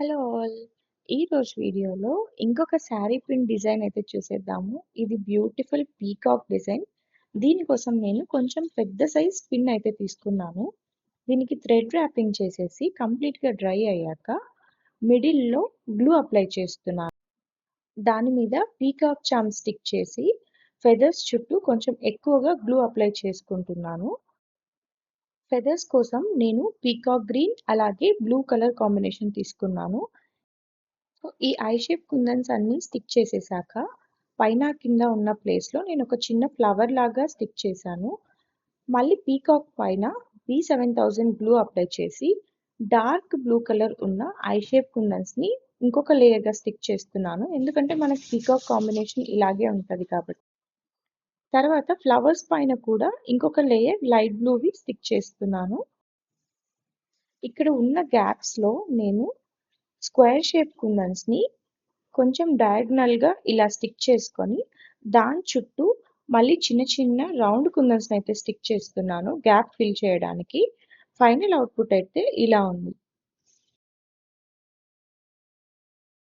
Hello all. ఈరోజు వీడియోలో ఇంకొక శారీ పిన్ డిజైన్ అయితే చూసేద్దాము. ఇది బ్యూటిఫుల్ పీకాక్ డిజైన్. దీనికోసం నేను కొంచెం పెద్ద సైజ్ పిన్ అయితే తీసుకున్నాను. దీనికి థ్రెడ్ ర్యాపింగ్ చేసేసి కంప్లీట్గా డ్రై అయ్యాక మిడిల్లో గ్లూ అప్లై చేస్తున్నాను. దాని మీద పీకాక్ చామ్ స్టిక్ చేసి ఫెదర్స్ చుట్టూ కొంచెం ఎక్కువగా గ్లూ అప్లై చేసుకుంటున్నాను. ఫెదర్స్ కోసం నేను పీకాక్ గ్రీన్ అలాగే బ్లూ కలర్ కాంబినేషన్ తీసుకున్నాను. ఈ ఐ షేప్ కుందన్స్ అన్ని స్టిక్ చేసేసాక పైన కింద ఉన్న ప్లేస్లో నేను ఒక చిన్న ఫ్లవర్ లాగా స్టిక్ చేశాను. మళ్ళీ పీకాక్ పైన B7000 గ్లూ అప్లై చేసి డార్క్ బ్లూ కలర్ ఉన్న ఐ షేప్ కుందన్స్ని ఇంకొక లేయర్గా స్టిక్ చేస్తున్నాను, ఎందుకంటే మనకి పీకాక్ కాంబినేషన్ ఇలాగే ఉంటుంది కాబట్టి. తర్వాత ఫ్లవర్స్ పైన కూడా ఇంకొక లేయర్ లైట్ బ్లూవి స్టిక్ చేస్తున్నాను. ఇక్కడ ఉన్న గ్యాప్స్లో నేను స్క్వేర్ షేప్ కుందన్స్ని కొంచెం డయాగ్నల్గా ఇలా స్టిక్ చేసుకొని దాని చుట్టూ మళ్ళీ చిన్న చిన్న రౌండ్ కుందన్స్ అయితే స్టిక్ చేస్తున్నాను గ్యాప్ ఫిల్ చేయడానికి. ఫైనల్ అవుట్పుట్ అయితే ఇలా ఉంది.